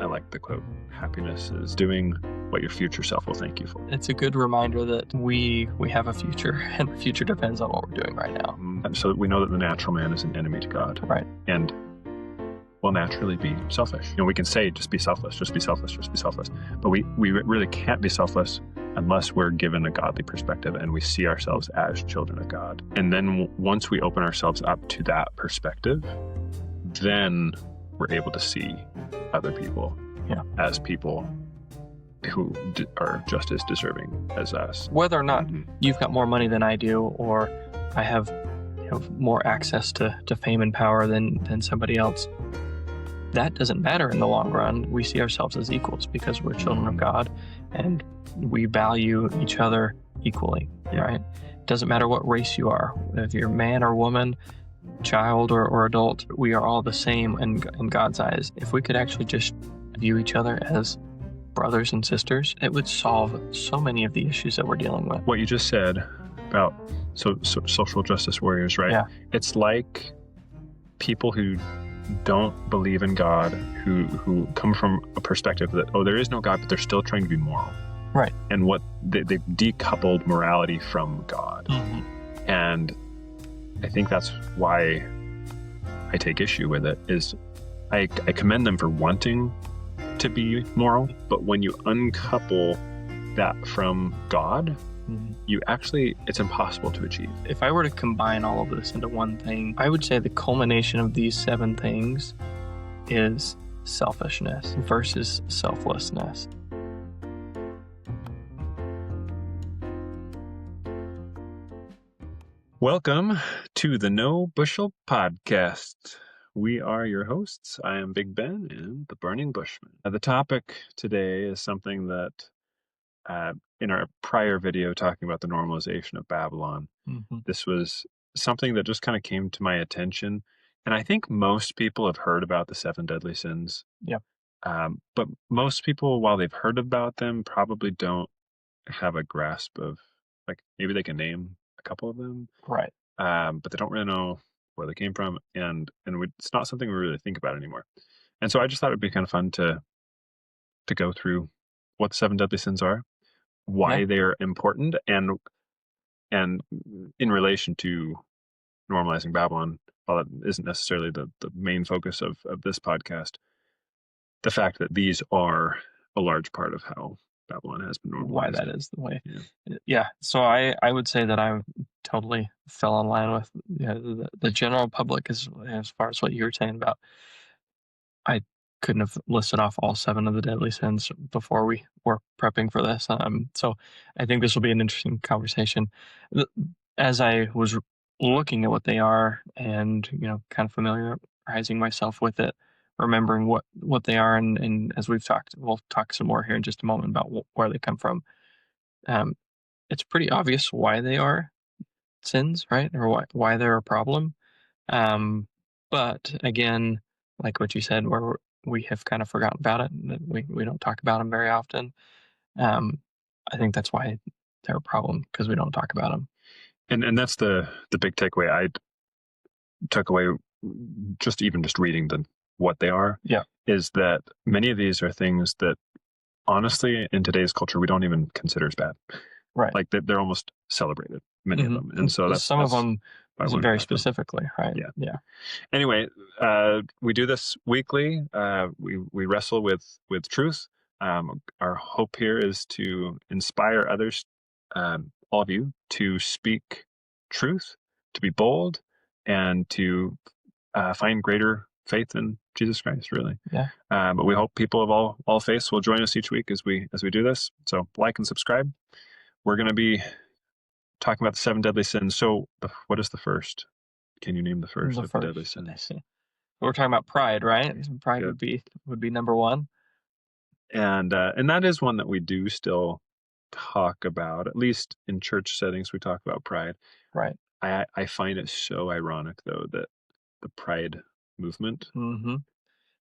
like the quote, happiness is doing what your future self will thank you for. It's a good reminder that we have a future, and the future depends on what we're doing right now. So we know that the natural man is an enemy to God. Right. And will naturally be selfish. We can say, just be selfless, just be selfless, just be selfless. But we really can't be selfless unless we're given a godly perspective and we see ourselves as children of God. And then once we open ourselves up to that perspective, then we're able to see other people as people who are just as deserving as us. Whether or not you've got more money than I do, or I have more access to fame and power than somebody else, that doesn't matter in the long run. We see ourselves as equals because we're children of God and we value each other equally, right? It doesn't matter what race you are. If you're man or woman, child or adult, we are all the same in God's eyes. If we could actually just view each other as brothers and sisters, it would solve so many of the issues that we're dealing with. What you just said about social justice warriors, right? Yeah. It's like people who don't believe in God, who come from a perspective that, there is no God, but they're still trying to be moral. Right. And what they've decoupled morality from God. And I think that's why I take issue with it, is I commend them for wanting to be moral, but when you uncouple that from God, it's impossible to achieve. If I were to combine all of this into one thing, I would say the culmination of these 7 things is selfishness versus selflessness. Welcome to the No Bushel Podcast. We are your hosts. I am Big Ben and the Burning Bushman. The topic today is something that in our prior video talking about the normalization of Babylon, this was something that just kind of came to my attention. And I think most people have heard about the 7 deadly sins. Yep. But most people, while they've heard about them, probably don't have a grasp of, like, maybe they can name a couple of them. Right. But they don't really know where they came from. And it's not something we really think about anymore. And so I just thought it'd be kind of fun to go through what the 7 deadly sins are, why they're important, and in relation to normalizing Babylon, while that isn't necessarily the main focus of this podcast, the fact that these are a large part of how Babylon has been normalized. Why that is the way. Yeah. So I would say that I totally fell in line with the general public as far as what you were saying about. I couldn't have listed off all 7 of the deadly sins before we were prepping for this. So I think this will be an interesting conversation. As I was looking at what they are and, kind of familiarizing myself with it, remembering what they are, and as we'll talk some more here in just a moment about where they come from. It's pretty obvious why they are sins, right? Or why they're a problem. But again, like what you said, where we have kind of forgotten about it, and we don't talk about them very often. I think that's why they're a problem, because we don't talk about them. And that's the big takeaway I took away just reading what they are. Yeah. Is that many of these are things that honestly in today's culture we don't even consider as bad. Right. Like they're almost celebrated, many of them. And so some of them very specifically, right? Yeah. Anyway, we do this weekly. We wrestle with truth. Our hope here is to inspire others, all of you, to speak truth, to be bold, and to find greater faith in Jesus Christ, really. Yeah. But we hope people of all faiths will join us each week as we do this. So like and subscribe. We're going to be talking about the 7 deadly sins. So what is the first? Can you name the first of the deadly sins? We're talking about pride, right? Pride would be number 1. And that is one that we do still talk about, at least in church settings. We talk about pride. Right. I find it so ironic, though, that the pride movement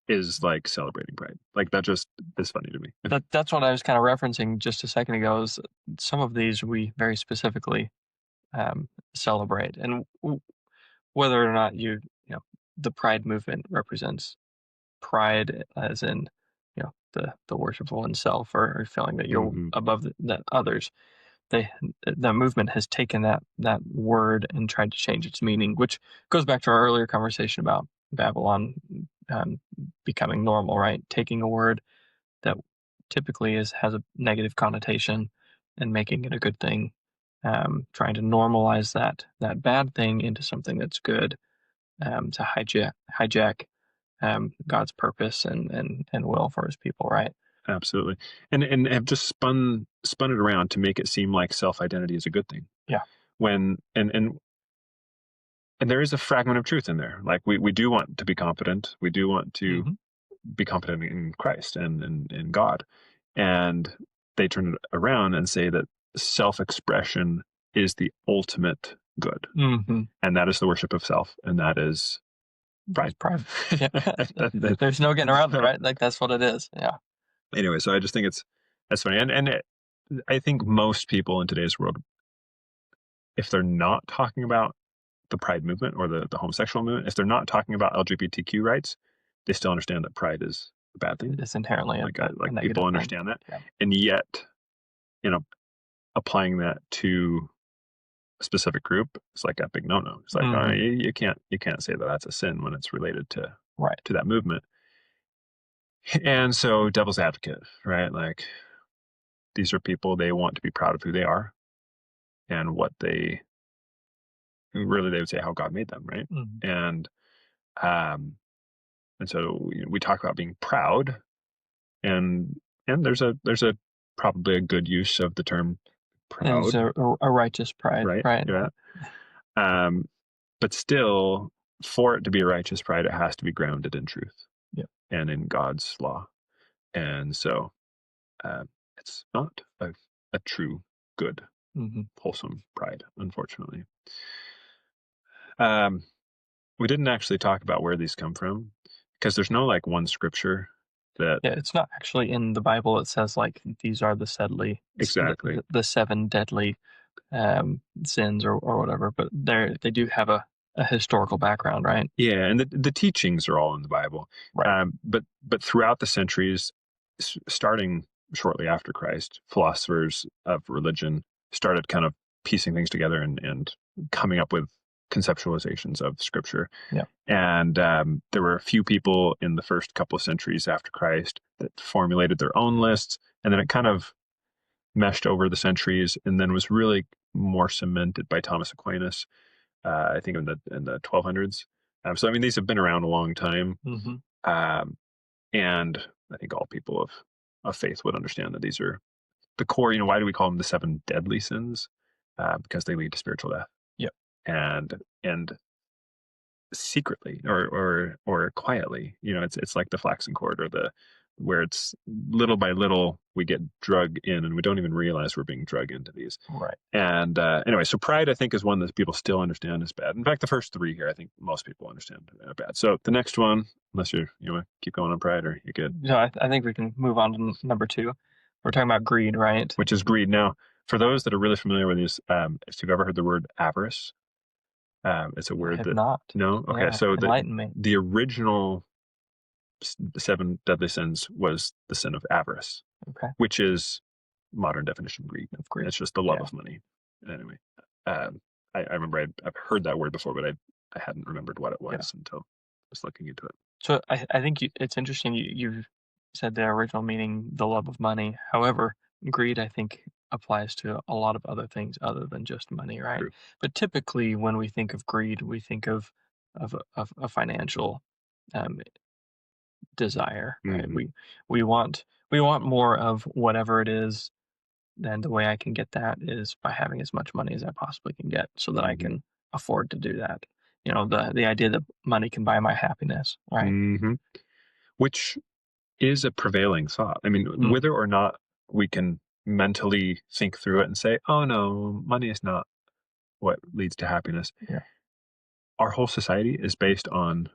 is like celebrating pride. Like that just is funny to me. That's what I was kind of referencing just a second ago. Is some of these we very specifically celebrate, and whether or not the pride movement represents pride as in the worshipful in self, or feeling that you're Hmm. above the others. They the movement has taken that word and tried to change its meaning, which goes back to our earlier conversation about Babylon um, becoming normal, right? Taking a word that typically has a negative connotation and making it a good thing, trying to normalize that bad thing into something that's good, to hijack God's purpose and will for His people, right? Absolutely. And have just spun it around to make it seem like self-identity is a good thing. Yeah. When and there is a fragment of truth in there. Like we do want to be confident. We do want to Hmm. be confident in Christ and in God. And they turn it around and say that self-expression is the ultimate good. Hmm. And that is the worship of self. And that is pride. Pride. Yeah. That- There's no getting around it, so right? Like that's what it is. Yeah. anyway, so I just think that's funny. I think most people in today's world, if they're not talking about the pride movement or the homosexual movement, if they're not talking about LGBTQ rights, they still understand that pride is a bad thing. It's inherently a Like negative people thing. understand that. Yeah. And yet, you know, applying that to a specific group is like a big no-no. It's like, Hmm. you can't say that that's a sin when it's related Right. to that movement. And so devil's advocate, right? Like these are people, they want to be proud of who they are and what they really, they would say how God made them, right? Hmm. And um and so we talk about being proud, and there's a probably a good use of the term It's proud, a righteous pride, right? right? Yeah. Um, but still, for it to be a righteous pride, it has to be grounded in truth Yep. and in God's law. And so uh, it's not a true, good, Hmm. wholesome pride, unfortunately. Um, we didn't actually talk about where these come from because there's no like one scripture that Yeah, it's not actually in the Bible. It says like these are exactly. the seven deadly sins or whatever, but they do have a historical background, right? Yeah, and the teachings are all in the Bible. Right. But throughout the centuries, starting shortly after Christ, philosophers of religion started kind of piecing things together and coming up with conceptualizations of Scripture. Yeah. And there were a few people in the first couple of centuries after Christ that formulated their own lists, and then it kind of meshed over the centuries, and then was really more cemented by Thomas Aquinas, I think in the 1200s. So I mean, these have been around a long time, Hmm. um, and I think all people of faith would understand that these are the core. You know, why do we call them the seven deadly sins? Because they lead to spiritual death, Yep. and secretly or quietly. You know, it's like the flaxen cord or the where it's little by little we get drug in and we don't even realize we're being drug into these. Right. And anyway, so pride I think is one that people still understand is bad. In fact, the first three here I think most people understand are bad. So the next one, unless you want to keep going on pride, or you good, So I think we can move on to number two. We're talking about greed, right? which is greed. Now, for those that are really familiar with these, if you've ever heard the word avarice, it's a I word have that not. no, okay. Yeah, So enlighten me. the original seven deadly sins was the sin of avarice, Okay. which is modern definition of greed. Of greed. It's just the love Yeah. of money. Anyway, I remember I've heard that word before, but I hadn't remembered what it Yeah. was until I was looking into it. So I think it's interesting you said the original meaning, the love of money. However, greed, I think, applies to a lot of other things other than just money, right? True. But typically, when we think of greed, we think of a financial um, desire, right? Mm-hmm. We want more of whatever it is, and the way I can get that is by having as much money as I possibly can get, so that I Mm-hmm. can afford to do that. You know, the idea that money can buy my happiness, right? Mm-hmm. Which is a prevailing thought. I mean, Mm, whether or not we can mentally think through it and say, "Oh no, money is not what leads to happiness." yeah, Our whole society is based on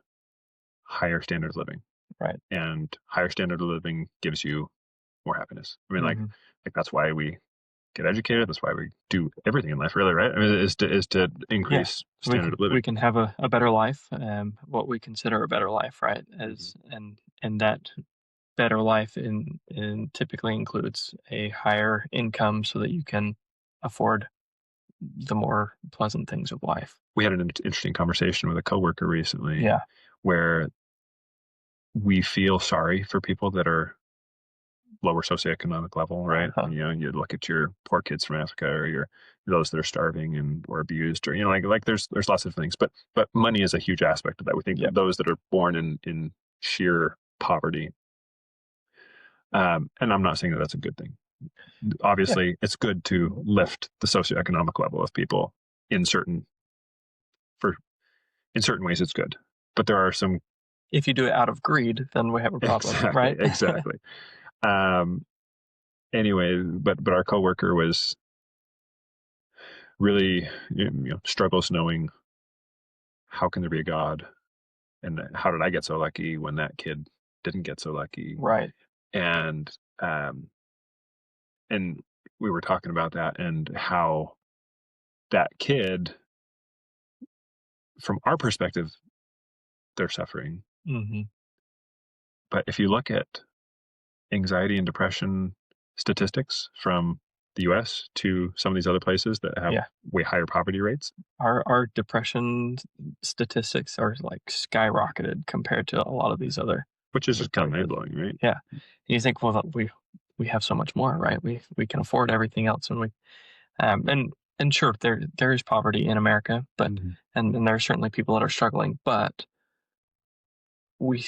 higher standard of living, right. and higher standard of living gives you more happiness. I mean, Hmm. like that's why we get educated. That's why we do everything in life, really, right? I mean, is to Yeah, increase we standard can of living. we can have a better life, what we consider a better life, right? Mhm. And that better life typically includes a higher income so that you can afford the more pleasant things of life. We had an interesting conversation with a coworker recently Yeah. where we feel sorry for people that are lower socioeconomic level, right? Uh-huh. You look at your poor kids from Africa, or those that are starving and or abused, or like there's lots of things, but money is a huge aspect of that. We think Yep. that those that are born in sheer poverty, and I'm not saying that that's a good thing. Yeah. Obviously, it's good to lift the socioeconomic level of people in certain for in certain ways. It's good, but there are some If you do it out of greed, then we have a problem, right? exactly. Um, anyway, but our coworker was really struggles knowing how can there be a God, and how did I get so lucky when that kid didn't get so lucky, Right. and um, and we were talking about that and how that kid, from our perspective, they're suffering, Hmm. but if you look at anxiety and depression statistics from the US to some of these other places that have Yeah. way higher poverty rates, Our depression statistics are like skyrocketed compared to a lot of these other which is just kind of mind places. blowing, right? Yeah. And you think, well, we have so much more, right? We can afford everything else, and and sure, there is poverty in America, but Mm-hmm. and there are certainly people that are struggling, but we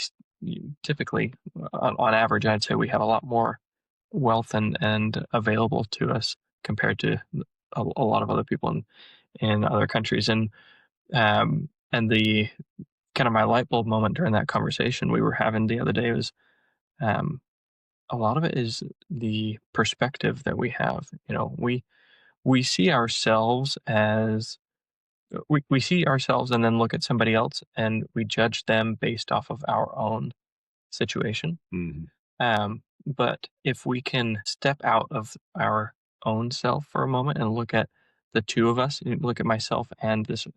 typically, on average, I'd say we have a lot more wealth and available to us compared to a lot of other people in other countries, and the kind of my light bulb moment during that conversation we were having the other day was, um, a lot of it is the perspective that we have. We see ourselves as we see ourselves and then look at somebody else and we judge them based off of our own situation. Mm-hmm. But if we can step out of our own self for a moment and look at the two of us, look at myself and this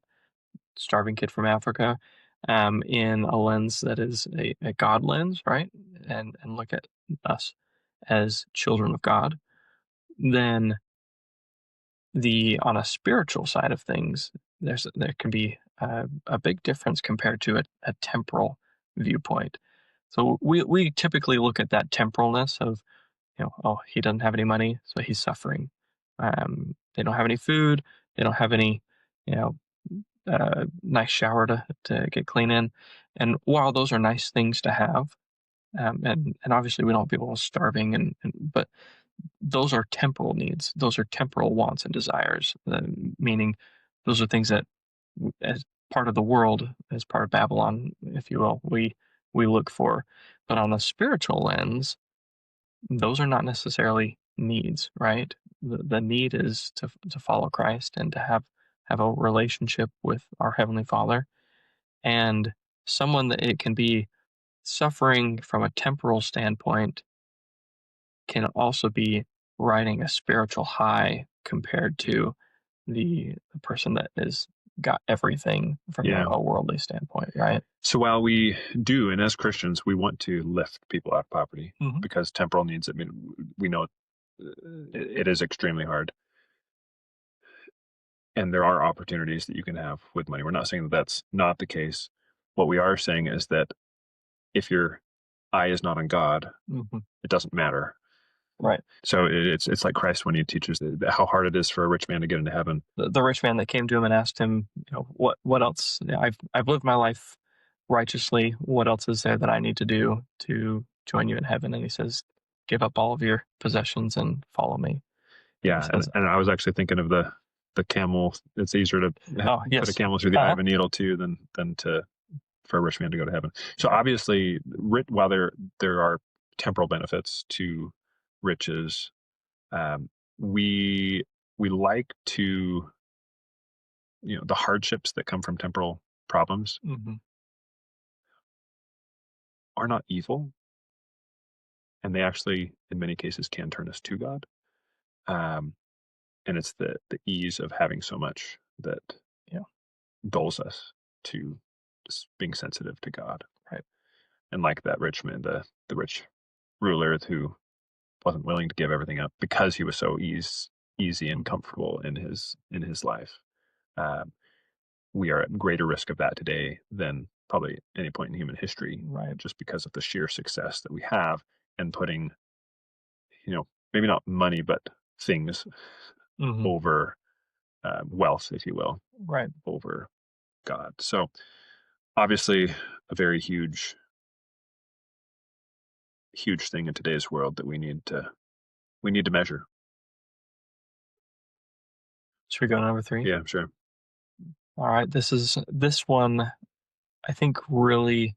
starving kid from Africa, in a lens that is a God lens, right? And look at us as children of God, then the on a spiritual side of things, there can be a big difference compared to a temporal viewpoint. So we typically look at that temporalness of, oh, he doesn't have any money, so he's suffering. They don't have any food. They don't have any, you know, nice shower to get clean in. And while those are nice things to have, and obviously we don't want people starving, but those are temporal needs. Those are temporal wants and desires, meaning those are things that, as part of the world, as part of Babylon, if you will, we look for. But on a spiritual lens, those are not necessarily needs, right? The need is to follow Christ and to have a relationship with our Heavenly Father, and someone that it can be suffering from a temporal standpoint can also be riding a spiritual high compared to the person that is got everything from Yeah. a worldly standpoint, right? So while we do, and as Christians, we want to lift people out of poverty Hmm. because temporal needs, I mean, we know it is extremely hard. And there are opportunities that you can have with money. We're not saying that that's not the case. What we are saying is that if your eye is not on God, Hmm. it doesn't matter. Right. So it's like Christ when he teaches how hard it is for a rich man to get into heaven. The rich man that came to him and asked him, what else? I've lived my life righteously. What else is there that I need to do to join you in heaven? And he says, give up all of your possessions and follow me. And he Yeah, says, and I was actually thinking of the camel. It's easier to oh put a yes, camel through the eye uh-huh. of a needle too than to for a rich man to go to heaven. So obviously, while there are temporal benefits to riches, um, we we like to the hardships that come from temporal problems Hmm. are not evil, and they actually in many cases can turn us to God. Um, and it's the ease of having so much that Yeah. dulls us to just being sensitive to God. Right. And like that rich man, the rich ruler who wasn't willing to give everything up because he was so easy and comfortable in his life. Um, we are at greater risk of that today than probably any point in human history, Right. just because of the sheer success that we have and putting, maybe not money, but things Hmm. over wealth, if you will, Right. over God. So obviously a very huge thing in today's world that we need to measure. Should we go to number 3? Yeah, sure. All right. This one I think really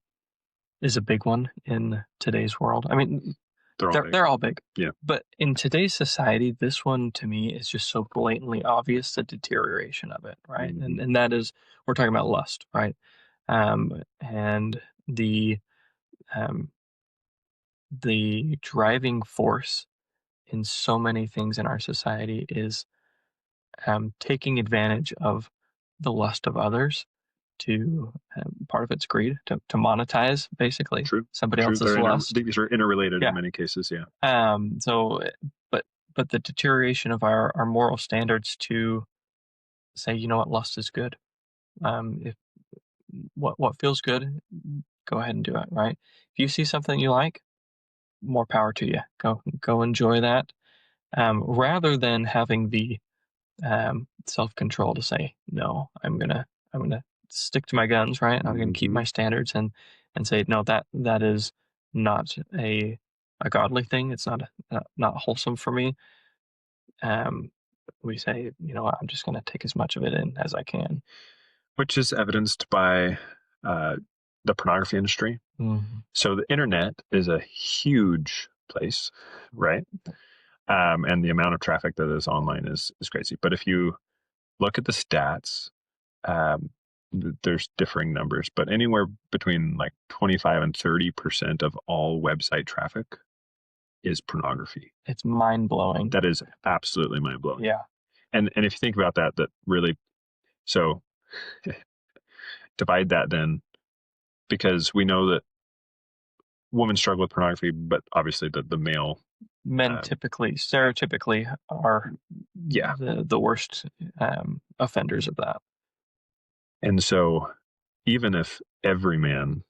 is a big one in today's world. I mean, They're all big. they're all big. Yeah. But in today's society, this one to me is just so blatantly obvious, the deterioration of it, right? Mhm. And that is, we're talking about lust, right? And um, the driving force in so many things in our society is taking advantage of the lust of others to part of it's greed to monetize basically True. somebody True. else's lust. These are interrelated in Yeah. many cases. Yeah. So, but the deterioration of our moral standards to say, you know what, lust is good. If what feels good, go ahead and do it. Right. If you see something you like, more power to you. Go enjoy that. Rather than having the self control to say, no, I'm gonna stick to my guns. Right. I'm gonna keep Hmm. my standards and say, no, that is not a godly thing. It's not wholesome for me. um, we say, you know what, I'm just going to take as much of it in as I can. Which is evidenced by uh, the pornography industry. Mm-hmm. So the internet is a huge place, right? And the amount of traffic that is online is crazy. But if you look at the stats, um, there's differing numbers, but anywhere between like 25 and 30% of all website traffic is pornography. It's mind blowing. That is absolutely mind blowing. Yeah. And if you think about that, that really, so divide that then, because we know that women struggle with pornography, but obviously the male, Men typically, stereotypically, are yeah. the worst offenders of that. And so even if every man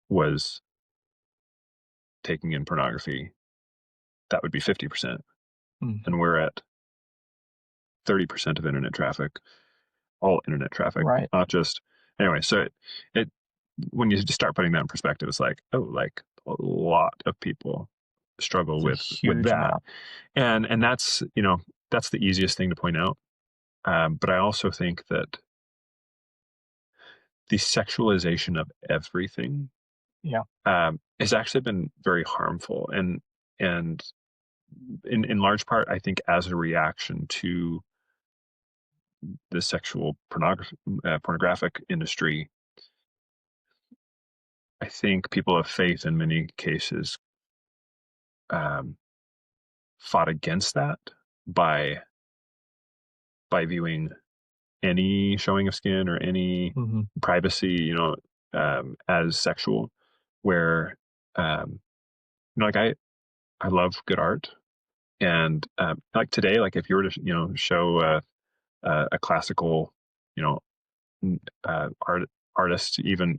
was taking in pornography, that would be 50%. Mm-hmm. And we're at 30% of internet traffic, all internet traffic, Right. not just, anyway. So it when you start putting that in perspective, it's like, oh, like a lot of people struggle It's a with huge that. amount. And that's, that's the easiest thing to point out. But I also think that the sexualization of everything Yeah. has actually been very harmful, and in large part, I think, as a reaction to the sexual pornographic industry. I think people of faith in many cases um, fought against that by viewing any showing of skin or any Mm-hmm. privacy, as sexual. Where, like I love good art, and like today, like if you were to show a classical, you know, artist, even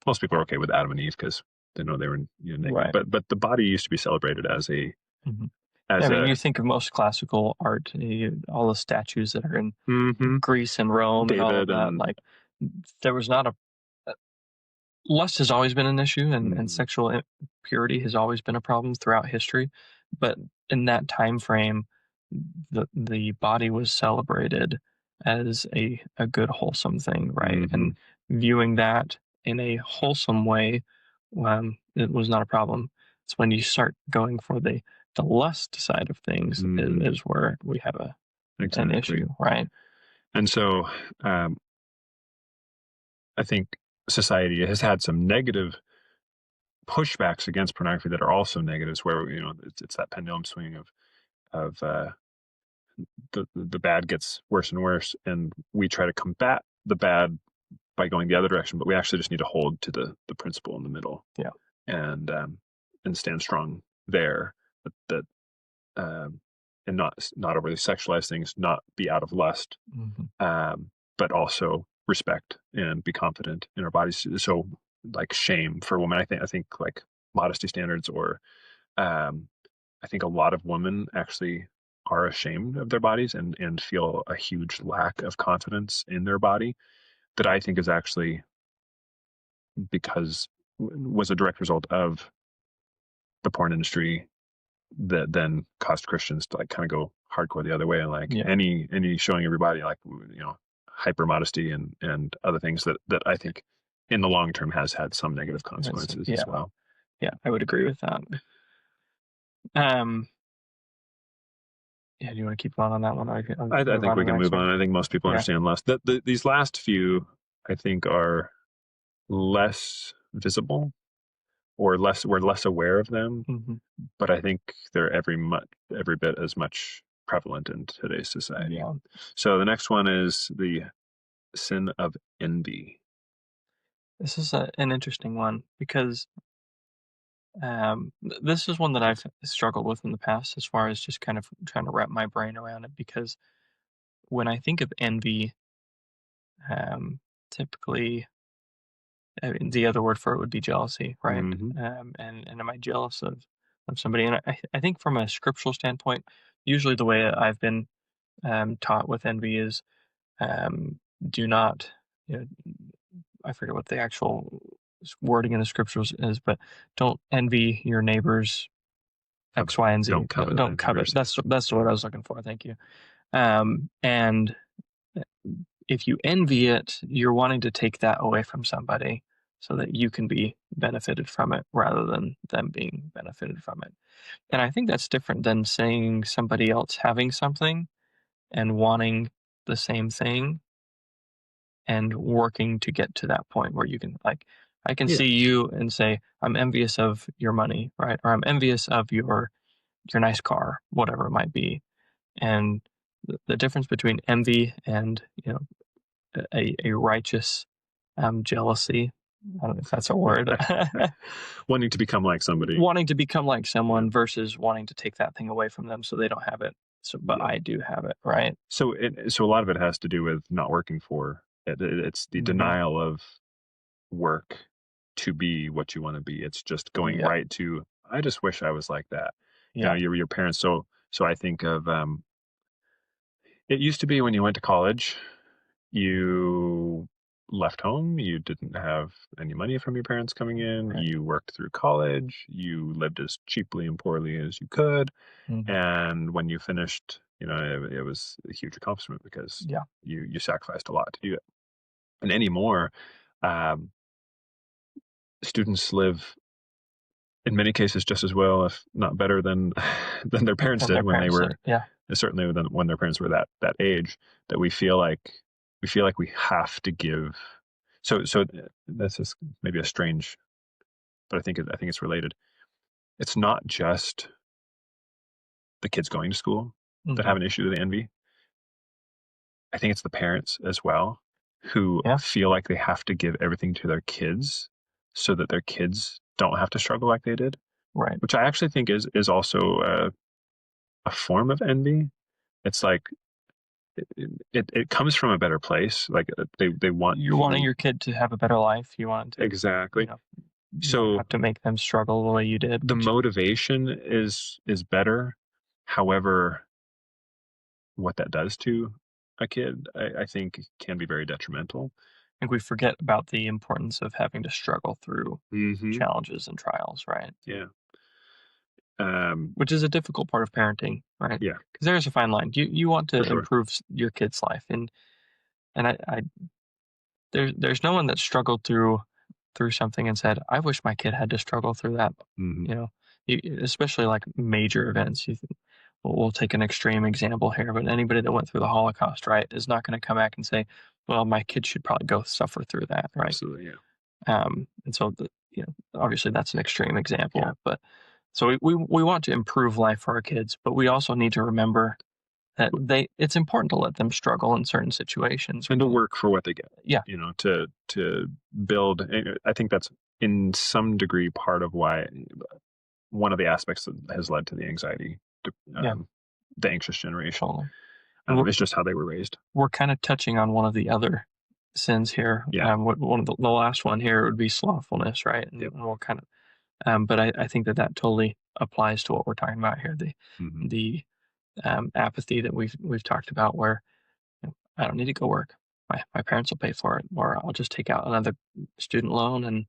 most people are okay with Adam and Eve because they know they were naked. Right. But the body used to be celebrated as a Mm-hmm. as I mean, a you think of most classical art, all the statues that are in mm-hmm, Greece and Rome and all of David that. and Like, there was not a lust has always been an issue, and mm, sexual purity has always been a problem throughout history. But in that time frame, the body was celebrated as a good wholesome thing, right? mm-hmm, And viewing that in a wholesome way, it was not a problem. It's when you start going for the lust side of things mm-hmm, is where we have an exactly. issue, right? And so um, I think society has had some negative pushbacks against pornography that are also negatives, where it's that pendulum swing of the bad gets worse and worse, and we try to combat the bad by going the other direction, but we actually just need to hold to the principle in the middle. Yeah. And stand strong there. That and not overly sexualize things, not be out of lust, but also respect and be confident in our bodies. So like shame for women, I think like modesty standards, or I think a lot of women actually are ashamed of their bodies and feel a huge lack of confidence in their body, that I think is actually was a direct result of the porn industry, that then caused Christians to like kind of go hardcore the other way, and like any showing everybody like, hyper modesty and other things that I think in the long term has had some negative consequences as well. Yeah, I would agree with that. Do you want to keep on that one? I think we can move on. I think most people understand less. These last few, I think, are less visible, or we're less aware of them, but I think they're every bit as much prevalent in today's society. Yeah. So the next one is the sin of envy. This is an interesting one, because this is one that I've struggled with in the past, as far as just kind of trying to wrap my brain around it, because when I think of envy, typically, I mean, the other word for it would be jealousy, right? And am I jealous of somebody? And I think from a scriptural standpoint, usually the way I've been taught with envy is, do not, you know, I forget what the actual wording in the scriptures is, but don't envy your neighbor's X, Y, and Z. Don't covet. Don't covet. That's the word I was looking for. Thank you. And if you envy it, you're wanting to take that away from somebody so that you can be benefited from it, rather than them being benefited from it. And I think that's different than saying somebody else having something and wanting the same thing and working to get to that point where you can, like, I can see you and say, I'm envious of your money, right? Or I'm envious of your nice car, whatever it might be. And the difference between envy and, a righteous jealousy, I don't know if that's a word, wanting to become like somebody, versus wanting to take that thing away from them so they don't have it. So, but I do have it, right? So a lot of it has to do with not working for it. It's the denial of work to be what you want to be. It's just going right to, I just wish I was like that. Your parents. So I think of, it used to be when you went to college, you left home, you didn't have any money from your parents coming in, right. You worked through college, you lived as cheaply and poorly as you could, and when you finished, it was a huge accomplishment, because you sacrificed a lot to do it. And anymore, students live in many cases just as well, if not better, than their parents did when they were, certainly when their parents were that age, that we feel like we have to give. So that's just maybe a strange, but I think it's related. It's not just the kids going to school that have an issue with envy. I think it's the parents as well, who feel like they have to give everything to their kids so that their kids don't have to struggle like they did. Right. Which I actually think is also a form of envy. It's like, it comes from a better place. Like they want, you're wanting your kid to have a better life. You want to, exactly. So have to make them struggle the way you did. The motivation is better. However, what that does to a kid, I think, can be very detrimental. I think we forget about the importance of having to struggle through challenges and trials, right? Yeah. Which is a difficult part of parenting, right? Yeah. Because there's a fine line. You want to improve your kid's life, and there's no one that struggled through something and said, I wish my kid had to struggle through that. Especially like major events. We'll take an extreme example here, but anybody that went through the Holocaust, right, is not going to come back and say, well, my kid should probably go suffer through that, right? Absolutely, yeah. And so, obviously that's an extreme example, but so we want to improve life for our kids, but we also need to remember that it's important to let them struggle in certain situations and to work for what they get. Yeah. To build. I think that's in some degree part of why one of the aspects that has led to the anxiety, Yeah, the anxious generation. totally. And It's just how they were raised. we're kind of touching on one of the other sins here. Yeah. One of the last one here would be slothfulness, right? And Yep. we'll kind of, but I think that totally applies to what we're talking about here. Mm-hmm. The apathy that we've talked about, where I don't need to go work. My parents will pay for it, or I'll just take out another student loan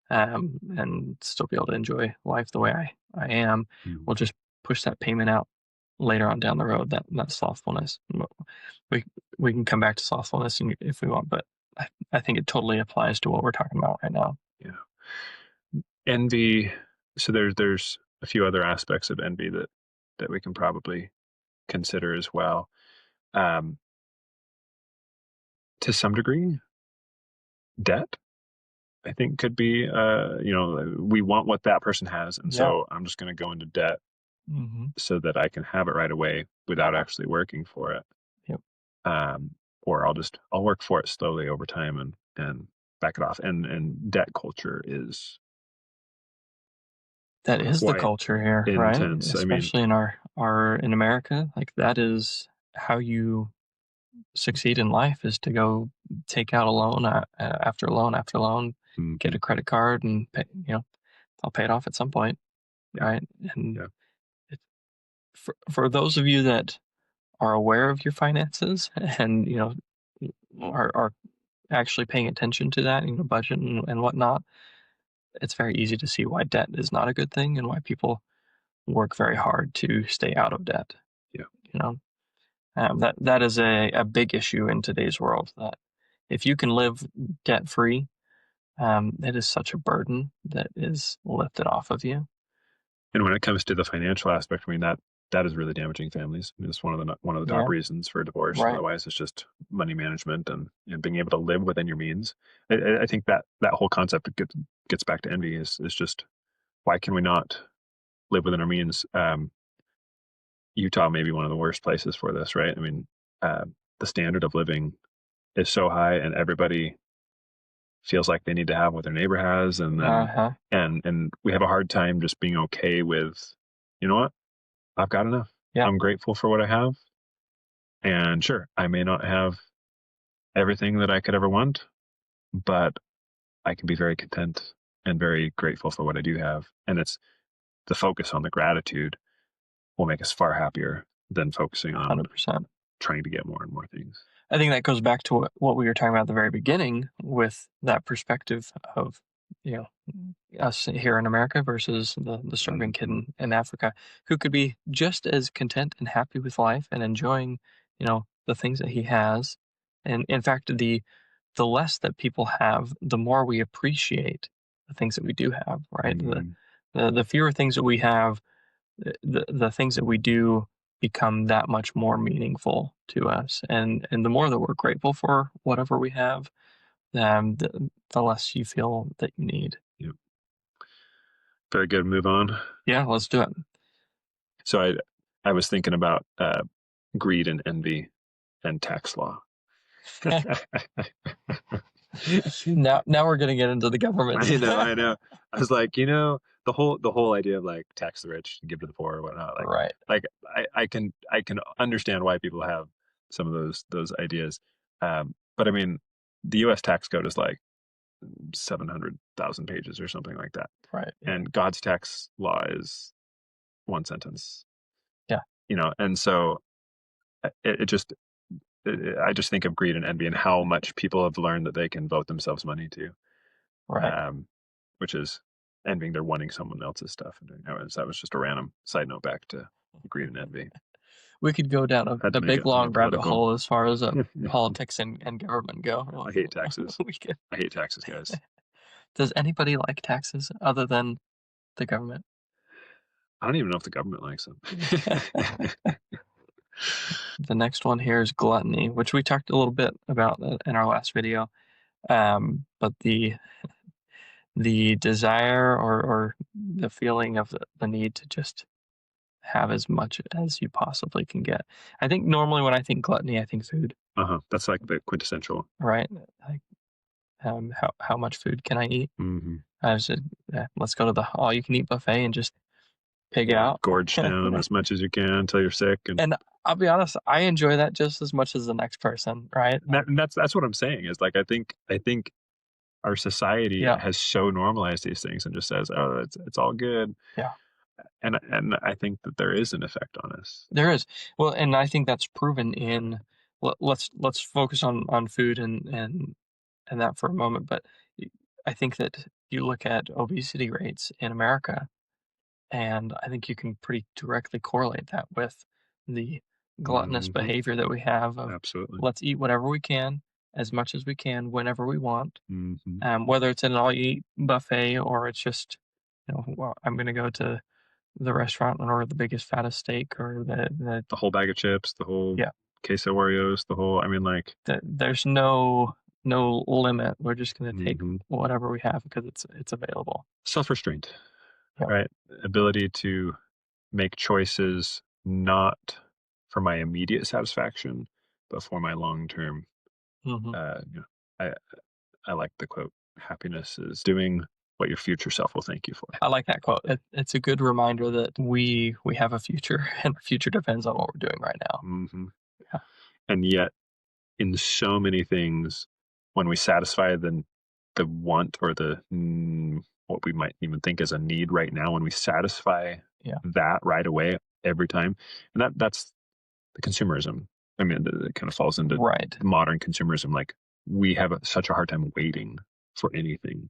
and still be able to enjoy life the way I am. Mm-hmm. We'll just push that payment out later on down the road. That slothfulness. We we can come back to slothfulness if we want, but I think it totally applies to what we're talking about right now. Yeah. Envy. So there's a few other aspects of envy that we can probably consider as well. To some degree, debt, I think, could be, we want what that person has. And Yeah. so I'm just going to go into debt Mm-hmm. so that I can have it right away without actually working for it. Yep. Or I'll work for it slowly over time and back it off. And debt culture is That is the quite culture here, right? intense. I mean, Especially in our in America, like that is how you succeed in life, is to go take out a loan after loan after loan, get a credit card, and pay, I'll pay it off at some point, right? And yeah. it, for those of you that are aware of your finances and are actually paying attention to that, budget and whatnot, it's very easy to see why debt is not a good thing and why people work very hard to stay out of debt. Yeah. That is a big issue in today's world. That if you can live debt free, it is such a burden that is lifted off of you. And when it comes to the financial aspect, I mean, that is really damaging families. I mean, it's one of the top reasons for divorce. Right. Otherwise, it's just money management and being able to live within your means. I think that whole concept gets back to envy is just, why can we not live within our means? Utah may be one of the worst places for this, right? I mean, the standard of living is so high, and everybody feels like they need to have what their neighbor has, and then and we have a hard time just being okay with, you know what, I've got enough. Yeah. I'm grateful for what I have, and sure, I may not have everything that I could ever want, but I can be very content and very grateful for what I do have. And it's the focus on the gratitude will make us far happier than focusing on 100%. trying to get more and more things. I think that goes back to what we were talking about at the very beginning, with that perspective of, us here in America versus the starving kid in Africa, who could be just as content and happy with life and enjoying, the things that he has. And in fact, the less that people have, the more we appreciate the things that we do have, right? The fewer things that we have, the things that we do become that much more meaningful to us, and the more that we're grateful for whatever we have, the less you feel that you need. Yep. Very good. Move on. Yeah, let's do it. So I was thinking about greed and envy and tax law. Now we're gonna get into the government. I know. I was like, the whole idea of like tax the rich and give to the poor or whatnot. Like, right. Like I can understand why people have some of those ideas. But I mean, the U.S. tax code is like 700,000 pages or something like that. Right. And God's tax law is one sentence. Yeah. And so I just think of greed and envy and how much people have learned that they can vote themselves money too. Right. Which is envying they're wanting someone else's stuff. And that was just a random side note back to greed and envy. We could go down a big long rabbit hole as far as politics and government go. I hate taxes. I hate taxes, guys. Does anybody like taxes other than the government? I don't even know if the government likes them. The next one here is gluttony, which we talked a little bit about in our last video. But the desire or the feeling of the need to just have as much as you possibly can get. I think normally when I think gluttony, I think food. That's like the quintessential. Right. Like, how much food can I eat? Mm-hmm. I said, let's go to the all-you-can-eat buffet and just pig out. gorge down as much as you can until you're sick. And I'll be honest, I enjoy that just as much as the next person, right? And that's what I'm saying is like I think our society Yeah, has so normalized these things and just says, oh, it's all good. yeah, And I think that there is an effect on us. there is. Well, and I think that's proven in. Let's focus on food and that for a moment. But I think that you look at obesity rates in America, and I think you can pretty directly correlate that with the gluttonous Hmm. behavior that we have of Absolutely. let's eat whatever we can, as much as we can, whenever we want. Hmm. Whether it's an all-you-eat buffet or it's just, well, I'm going to go to the restaurant and order the biggest, fattest steak or The whole bag of chips, the whole yeah, case of Oreos, the whole, I mean, like, there's no limit. We're just going to take hmm whatever we have because it's available. self-restraint, Yeah. right? Ability to make choices not for my immediate satisfaction, but for my long-term. Hmm. You know, I like the quote: "Happiness is doing what your future self will thank you for." I like that quote. It's a good reminder that we have a future, and our future depends on what we're doing right now. Hmm. Yeah. And yet, in so many things, when we satisfy the want or the what we might even think is a need right now, when we satisfy Yeah. that right away every time, and that's the consumerism. I mean, it kind of falls into Right. modern consumerism. Like we have such a hard time waiting for anything.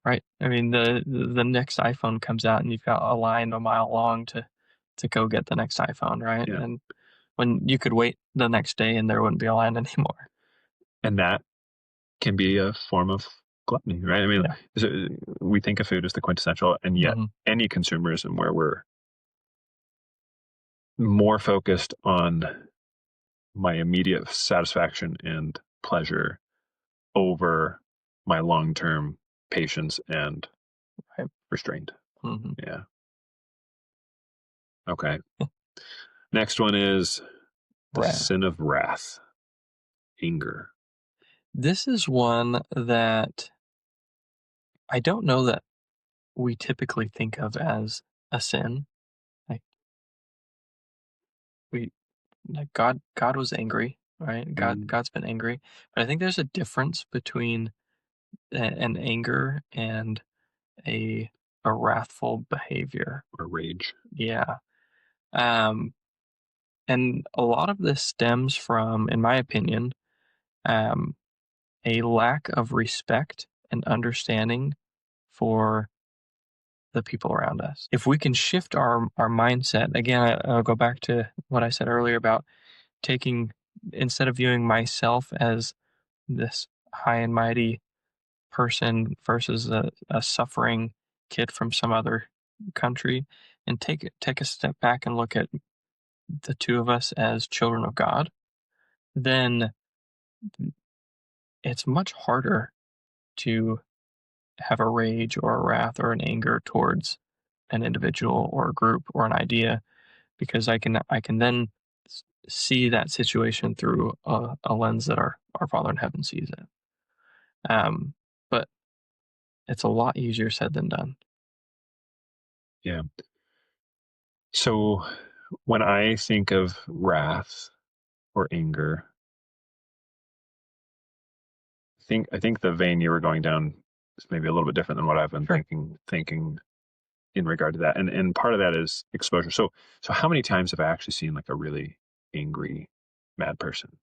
Right. I mean, the next iPhone comes out, and you've got a line a mile long to go get the next iPhone, right? Yeah, And when you could wait the next day, and there wouldn't be a line anymore. and that can be a form of gluttony, right? I mean, Yeah. we think of food as the quintessential, and yet Hmm. any consumerism where we're more focused on my immediate satisfaction and pleasure over my long-term patience and Right. restraint. Hmm. Yeah. Okay. Next one is the Right. sin of wrath, anger. This is one that I don't know that we typically think of as a sin. Like we like God was angry, right? Mm, God's been angry. But I think there's a difference between an anger and a a wrathful behavior. or rage. Yeah. Um and a lot of this stems from, in my opinion, um a lack of respect and understanding for the people around us. If we can shift our mindset, again, I'll go back to what I said earlier about taking, instead of viewing myself as this high and mighty person versus a suffering kid from some other country, and take a step back and look at the two of us as children of God, then it's much harder to have a rage or a wrath or an anger towards an individual or a group or an idea, because I can then see that situation through a lens that our Father in heaven sees it. But it's a lot easier said than done. Yeah. So when I think of wrath or anger, I think the vein you were going down is maybe a little bit different than what I've been Sure. thinking in regard to that. And part of that is exposure. So how many times have I actually seen like a really angry, mad person?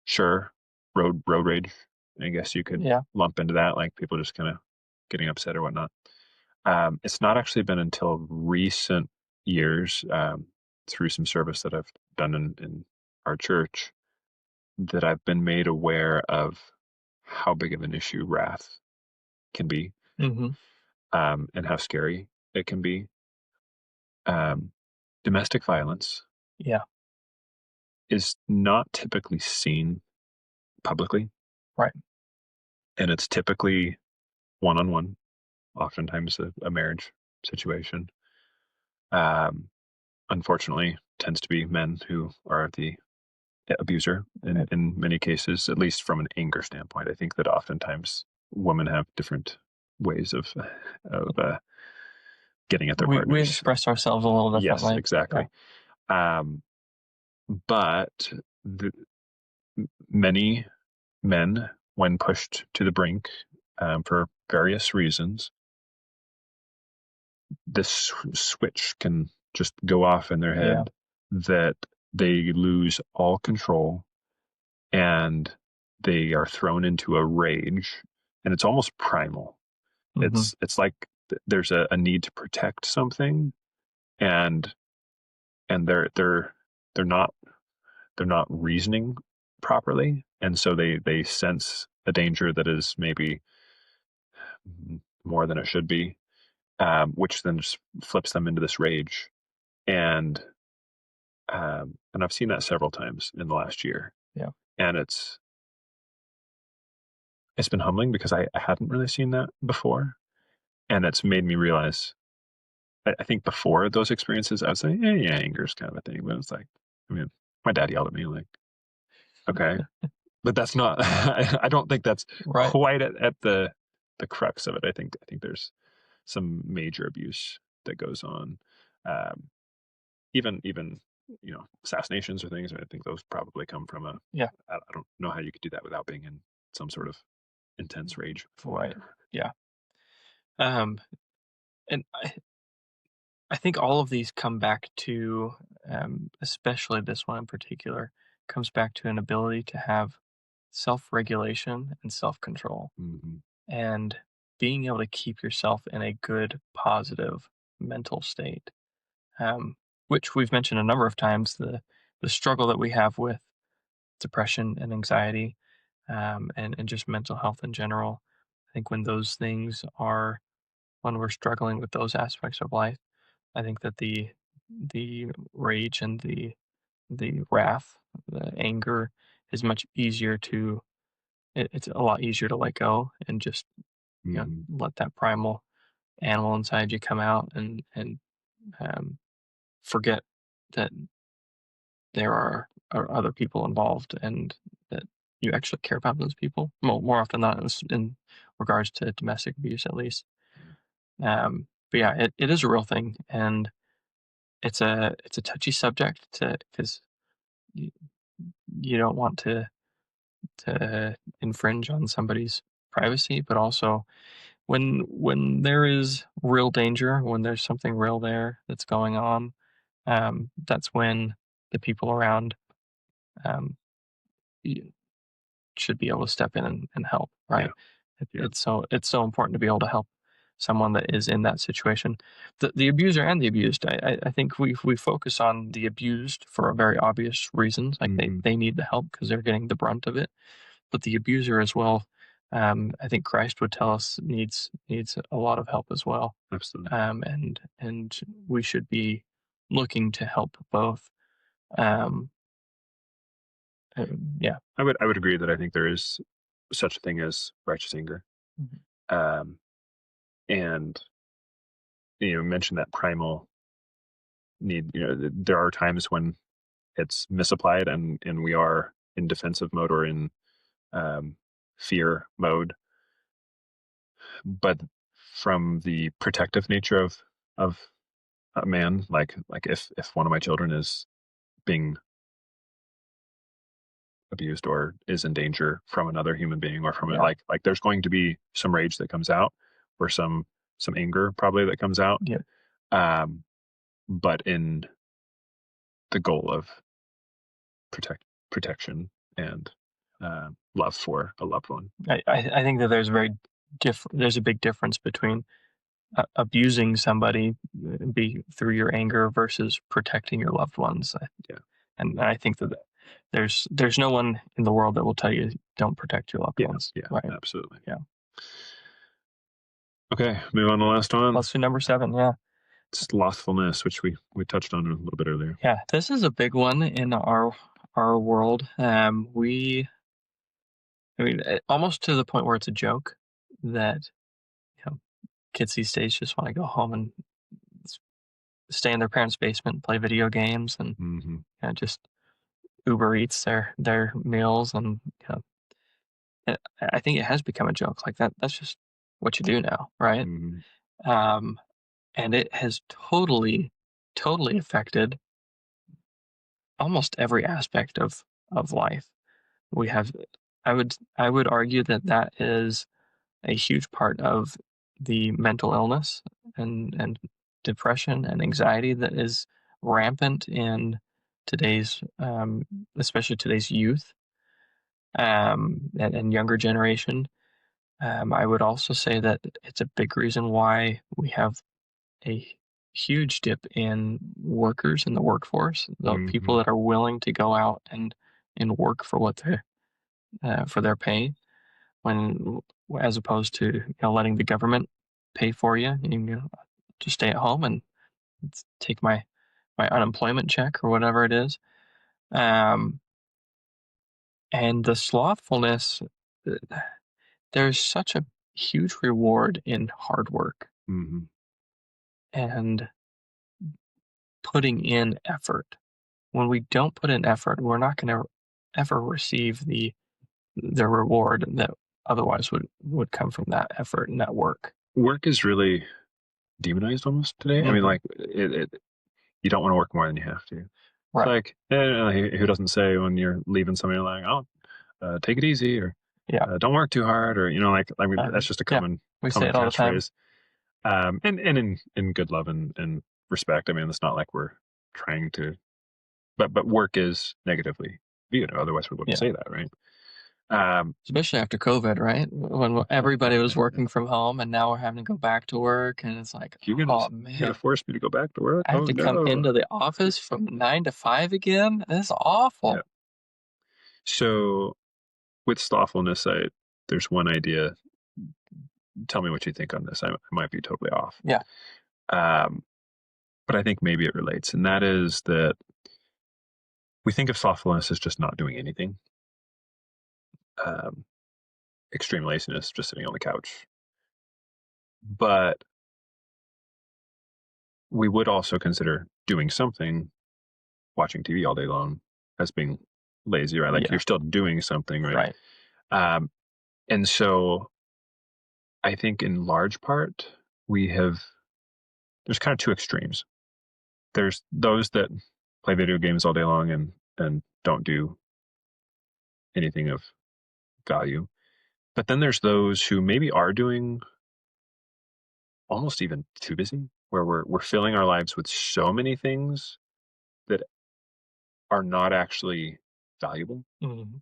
Sure, road rage. I guess you could Yeah. lump into that, like people just kind of getting upset or whatnot. It's not actually been until recent years, through some service that I've done in our church, that I've been made aware of how big of an issue wrath can be, Hmm. and how scary it can be. Um, Domestic violence Yeah. is not typically seen publicly, Right. and it's typically one on one, oftentimes a marriage situation. Um, Unfortunately, tends to be men who are the abuser Right. in many cases, at least from an anger standpoint. I think that oftentimes women have different ways of getting at their We partners. express ourselves a little Yes, differently. exactly. Yeah. But the, many men, when pushed to the brink for various reasons, this switch can just go off in their Yeah. head that they lose all control and they are thrown into a rage, and it's almost primal. Mm-hmm. It's like there's a need to protect something, and they're not reasoning properly, and so they sense a danger that is maybe more than it should be, which then just flips them into this rage. And I've seen that several times in the last year. Yeah. And it's been humbling because I hadn't really seen that before, and it's made me realize. I think before those experiences, I would say, yeah, anger is kind of a thing, but it's like, I mean, my dad yelled at me, like, okay, but that's not. I don't think that's Right. quite at the crux of it. I think there's some major abuse that goes on, um, even assassinations or things. I think those probably come from a. Yeah. I don't know how you could do that without being in some sort of intense rage. Right. Yeah. Um, and I think all of these come back to, especially this one in particular, comes back to an ability to have self-regulation and self-control, Mm-hmm. and being able to keep yourself in a good, positive mental state. Which we've mentioned a number of times, the struggle that we have with depression and anxiety, and just mental health in general. I think when we're struggling with those aspects of life, I think that the rage and the wrath, the anger is much easier to it's a lot easier to let go and just, Mm-hmm. let that primal animal inside you come out, and um, forget that there are other people involved, and that you actually care about those people more often than not, in regards to domestic abuse, at least. But yeah, it is a real thing, and it's a touchy subject, to because you, you don't want to infringe on somebody's privacy, but also when there is real danger, when there's something real there that's going on, that's when the people around, um, y- should be able to step in and help. Yeah, Right? yeah. It's so important to be able to help someone that is in that situation. The abuser and the abused. I think we focus on the abused for a very obvious reasons, like Mm-hmm. they need the help because they're getting the brunt of it. But the abuser as well, I think Christ would tell us, needs a lot of help as well. Absolutely. And we should be looking to help both. Um, yeah. I would agree that I think there is such a thing as righteous anger. Mhm. Um, and mention that primal need. There are times when it's misapplied, and we are in defensive mode or in um, fear mode. But from the protective nature of a man, like if one of my children is being abused or is in danger from another human being, or from it, Yeah. like there's going to be some rage that comes out, or some anger probably that comes out, Yeah. um, but in the goal of protection and love for a loved one. I think that there's a big difference between abusing somebody, be through your anger, versus protecting your loved ones. Yeah, And I think that there's no one in the world that will tell you don't protect your loved yeah, ones. yeah, Right? absolutely. Yeah. Okay, move on to the last one. Let's do number 7. Yeah. Slothfulness, which we touched on a little bit earlier. Yeah. This is a big one in our world. I mean, almost to the point where it's a joke that, kids these days just want to go home and s- stay in their parents' basement, play video games, and, Mm-hmm. just Uber Eats their meals, and, I think it has become a joke like that. That's just what you do now, right? Mm-hmm. Um, And it has totally affected almost every aspect of life. We have I would argue that that is a huge part of the mental illness and depression and anxiety that is rampant in today's especially today's youth and younger generation. I would also say that it's a big reason why we have a huge dip in workers in the workforce, the people Hmm. that are willing to go out and work for what they for their pay, when as opposed to letting the government pay for you. You know, just stay at home and take my unemployment check or whatever it is. Um, and the slothfulness, uh, there's such a huge reward in hard work Hmm. and putting in effort. When we don't put in effort, we're not going to ever receive the reward that otherwise would come from that effort and that work. Work is really demonized almost today. I mean, Hmm. like you don't want to work more than you have to. It's Right. like, who doesn't say when you're leaving somebody like, oh, take it easy, or Yeah. don't work too hard, or like, I mean, that's just a Yeah. common We say common it all the time. catchphrase. And in good love and respect. I mean, it's not like we're trying to, but work is negatively viewed. Otherwise, we wouldn't Yeah. say that, right? Um, Especially after COVID, right? When everybody was working from home and now we're having to go back to work and it's like, oh you're gonna man, force me to go back to work? I have Oh to come no! into the office from 9 to 5 again. That's Yeah. awful. So with slothfulness, there's one idea. Tell me what you think on this. I might be totally off. Yeah. Um, but I think maybe it relates, and that is that we think of slothfulness as just not doing anything. Um, Extreme laziness, just sitting on the couch. But we would also consider doing something, watching TV all day long, as being lazy, right? Like Yeah. you're still doing something, right? Right. Um, and so I think in large part, there's kind of two extremes. There's those that play video games all day long and don't do anything of value. But then there's those who maybe are doing almost even too busy, where we're filling our lives with so many things that are not actually valuable. Mhm.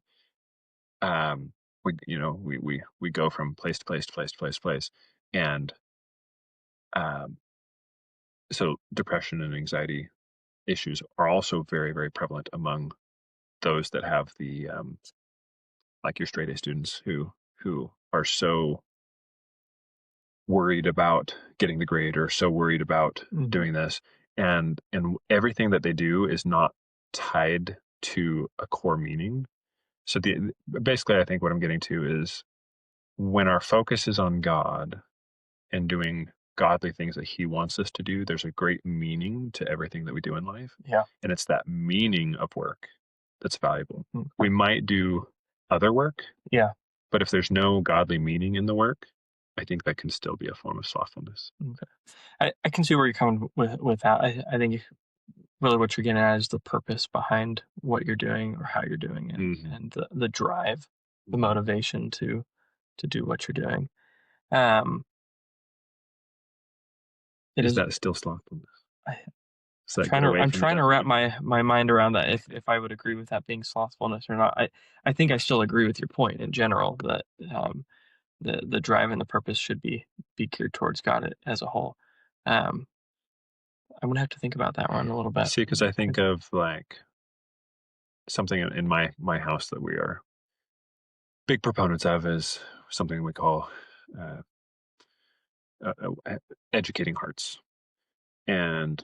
We go from place to place to place to place to place, and um, so depression and anxiety issues are also very very prevalent among those that have the like your straight A students who are so worried about getting the grade or so worried about Mhm. doing this, and everything that they do is not tied to a core meaning. So the basically I think what I'm getting to is when our focus is on God and doing godly things that he wants us to do, there's a great meaning to everything that we do in life. Yeah. And it's that meaning of work that's valuable. Okay. We might do other work, Yeah. but if there's no godly meaning in the work, I think that can still be a form of slothfulness. Okay. I can see where you're coming with that. I think really what you're getting at is the purpose behind what you're doing or how you're doing it Hmm. and the drive, the Hmm. motivation to do what you're doing. Um, it Is is. that still slothfulness? I, Does that get away I'm from the trying to wrap definition? my mind around that if I would agree with that being slothfulness or not. I think I still agree with your point in general that the drive and the purpose should be geared towards God as a whole. Um, I'm gonna have to think about that one a little bit See, because I think 'cause- of like something in my house that we are big proponents of is something we call uh, educating hearts and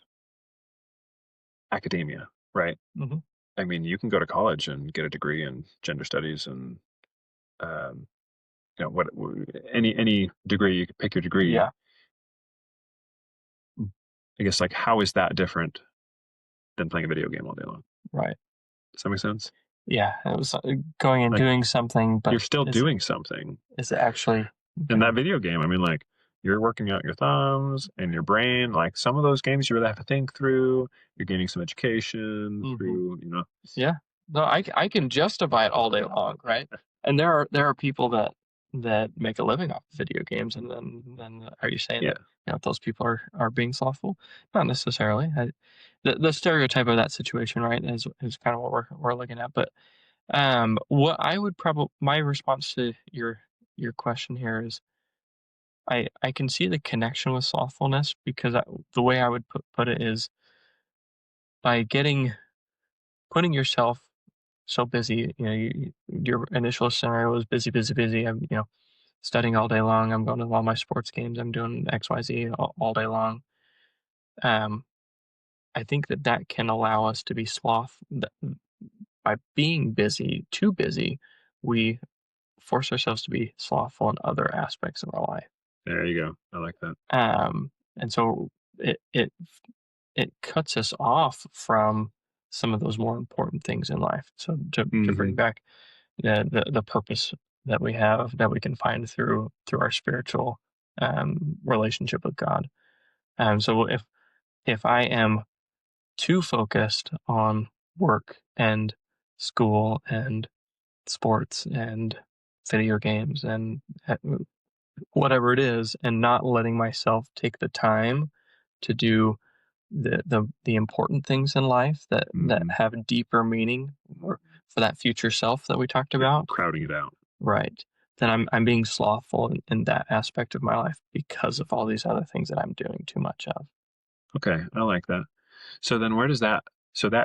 academia, right? Mhm. I mean, you can go to college and get a degree in gender studies and um, what any degree you can pick your degree. Yeah, I guess like how is that different than playing a video game all day long? right. Does that make sense? Yeah, it was going and Like doing something, you're but still doing something is it actually in gonna that video game. I mean, like you're working out your thumbs and your brain. Like some of those games, you really have to think through. You're gaining some education Mhm. through, Yeah. No, I can justify it all day long, right? And there are people that make a living off video games, and then are you saying yeah, that those people are being slothful? Not necessarily. The stereotype of that situation, right, is kind of what we're looking at. But what I would probably my response to your question here is I can see the connection with slothfulness because the way I would put it is by putting yourself so busy. Your initial scenario was busy, busy, busy. I'm, studying all day long. I'm going to all my sports games. I'm doing X, Y, Z all day long. Um, I think that can allow us to be by being busy, too busy. We force ourselves to be slothful in other aspects of our life. there you go. I like that. And so it cuts us off from some of those more important things in life. So to Hmm. bring back the purpose that we have that we can find through our spiritual relationship with God. So if I am too focused on work and school and sports and video games and whatever it is, and not letting myself take the time to do the important things in life that Hmm. have deeper meaning for that future self that we talked You're about. crowding it out. Right. Then I'm being slothful in that aspect of my life because of all these other things that I'm doing too much of. Okay, I like that. So then where does that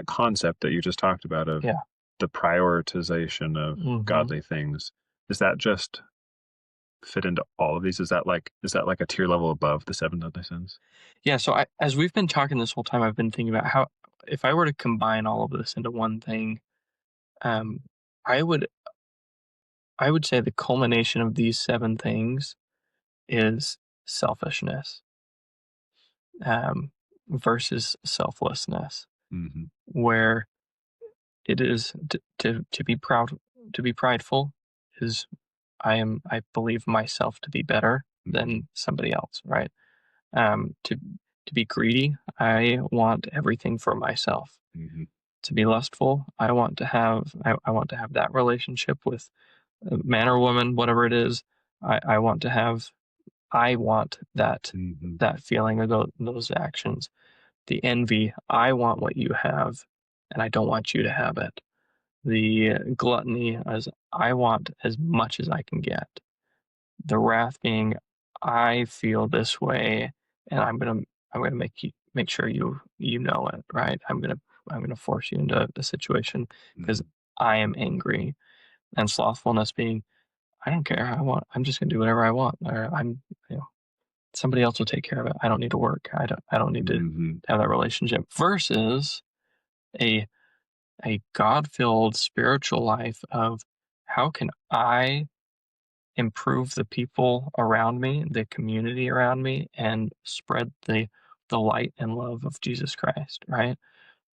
concept that you just talked about of Yeah. the prioritization of Hmm. godly things, does that just fit into all of these? Is that like a tier level above the seven deadly sins? Yeah. So as we've been talking this whole time, I've been thinking about how if I were to combine all of this into one thing, um, I would I would say the culmination of these seven things is selfishness um, versus selflessness, Hmm. where it is to be proud, to be prideful is I believe myself to be better Hmm. than somebody else, right? To be greedy, I want everything for myself. Hmm. To be lustful, I want to have that relationship with a man or woman, whatever it is. I want to have I want Hmm. that feeling or those actions. The envy, I want what you have, and I don't want you to have it. The gluttony, as I want as much as I can get. The wrath being, I feel this way, and I'm gonna make sure you know it, right? I'm gonna force you into the situation because Hmm. I am angry. And slothfulness being, I don't care. I'm just gonna do whatever I want. Or you know, somebody else will take care of it. I don't need to work. I don't need to Hmm. have that relationship. Versus a a God-filled spiritual life of how can I improve the people around me, the community around me, and spread the light and love of Jesus Christ, right?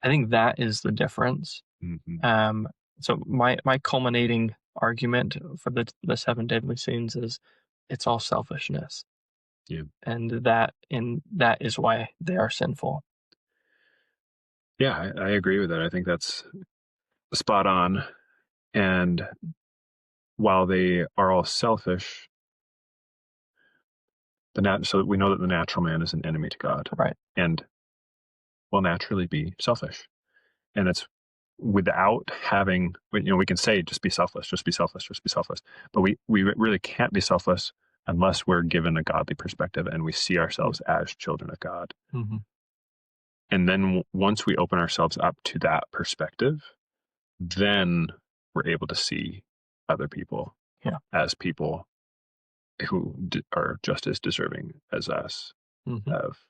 I think that is the difference. Hmm. Um, so my culminating argument for the seven deadly sins is it's all selfishness, Yeah. and that is why they are sinful. Yeah, I agree with that. I think that's spot on. And while they are all selfish, so we know that the natural man is an enemy to God Right. and will naturally be selfish. And it's without having, we can say, just be selfless, just be selfless, just be selfless. But we really can't be selfless unless we're given a godly perspective and we see Yeah. ourselves as children of God. Hmm. And then once we open ourselves up to that perspective, then we're able to see other people Yeah. as people who are just as deserving as us Hmm. of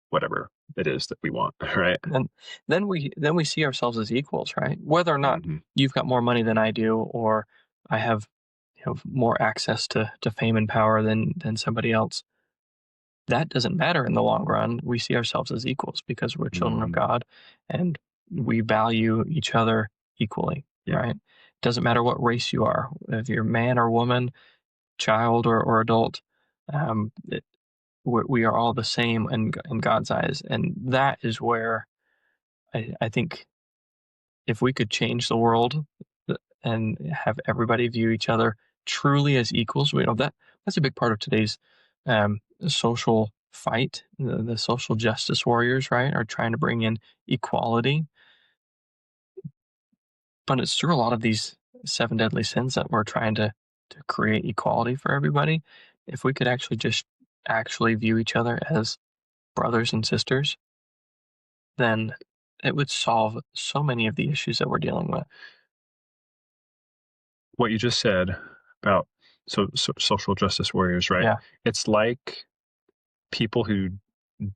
whatever it is that we want, right? And then we see ourselves as equals, right? Whether or not Hmm. you've got more money than I do, or I have more access to fame and power than somebody else, that doesn't matter in the long run. We see ourselves as equals because we're children of Hmm. God, and we value each other equally, Yeah. right? Doesn't matter what race you are, if you're man or woman, child or adult. we are all the same in God's eyes, and that is where I think if we could change the world and have everybody view each other truly as equals, that's a big part of today's social fight. The social justice warriors, right, are trying to bring in equality, but it's through a lot of these 7 deadly sins that we're trying to create equality for everybody. If we could actually view each other as brothers and sisters, then it would solve so many of the issues that we're dealing with. What you just said about social justice warriors, right? Yeah. It's like people who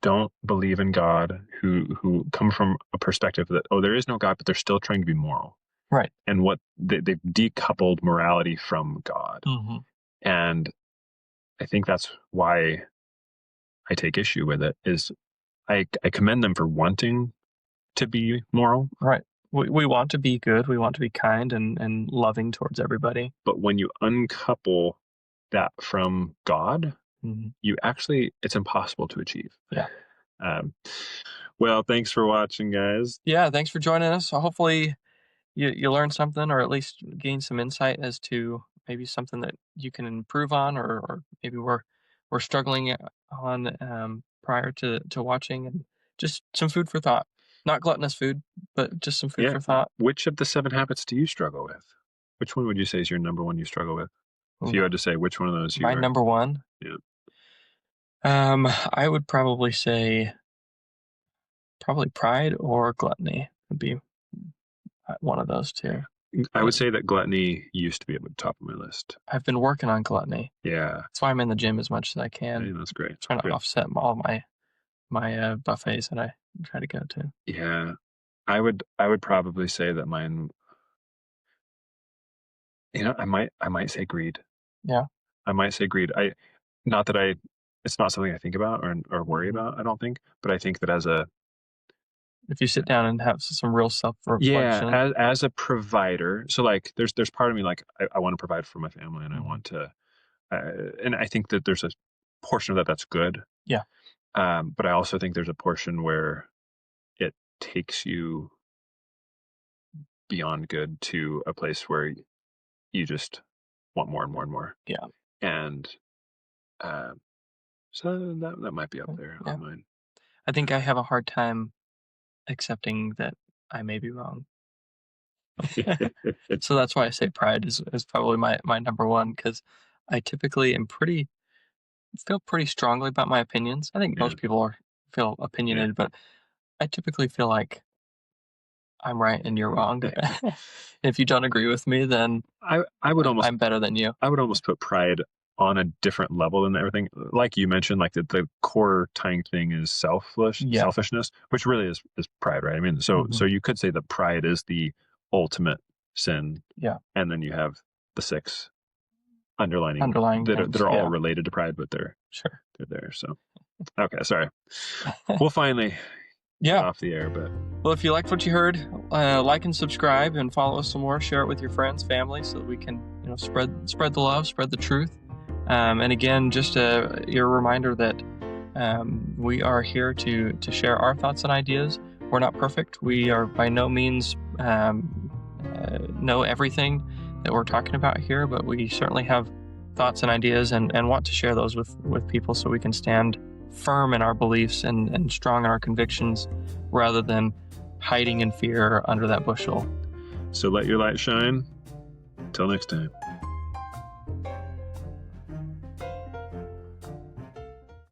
don't believe in God, who come from a perspective that, there is no God, but they're still trying to be moral. Right. And what they've decoupled morality from God. Mm-hmm. And I think that's why I take issue with it, is I commend them for wanting to be moral. Right. We want to be good. We want to be kind and loving towards everybody. But when you uncouple that from God, mm-hmm. It's impossible to achieve. Yeah. Well, thanks for watching, guys. Yeah, thanks for joining us. So hopefully you learned something, or at least gain some insight as to maybe something that you can improve on, or maybe we're struggling on prior to watching, and just some food for thought. Not gluttonous food, but just some food for thought. Which of the 7 habits do you struggle with? Which one would you say is your number one you struggle with? If you had to say which one of those my number one? Yeah. I would probably say pride or gluttony would be one of those two. I would say that gluttony used to be at the top of my list. I've been working on gluttony. Yeah. That's why I'm in the gym as much as I can. Hey, that's great. Trying to offset all my buffets that I try to go to. Yeah. I would probably say that mine, I might say greed. Yeah. I might say greed. It's not something I think about or worry about, I don't think, but I think that if you sit down and have some real self-reflection. Yeah, as a provider. So like there's part of me like I want to provide for my family, and I want to and I think that there's a portion of that's good. Yeah. But I also think there's a portion where it takes you beyond good to a place where you just want more and more and more. Yeah. And so that might be up there on mine. I think I have a hard time accepting that I may be wrong. So that's why I say pride is probably my number one, because I typically feel pretty strongly about my opinions. I think most people feel opinionated, but I typically feel like I'm right and you're wrong. If you don't agree with me, then I'm better than you. I would almost put pride on a different level than everything. Like you mentioned, like the core tying thing is selfishness, which really is pride, right? I mean, so you could say that pride is the ultimate sin. Yeah. And then you have the 6 underlying that are all related to pride, but they're there. So, okay, sorry. We'll finally off the air, but well, if you liked what you heard, like and subscribe and follow us some more. Share it with your friends, family, so that we can spread the love, spread the truth. And again, just your reminder that we are here to share our thoughts and ideas. We're not perfect. We are by no means know everything that we're talking about here, but we certainly have thoughts and ideas and want to share those with people, so we can stand firm in our beliefs and strong in our convictions, rather than hiding in fear under that bushel. So let your light shine. Until next time.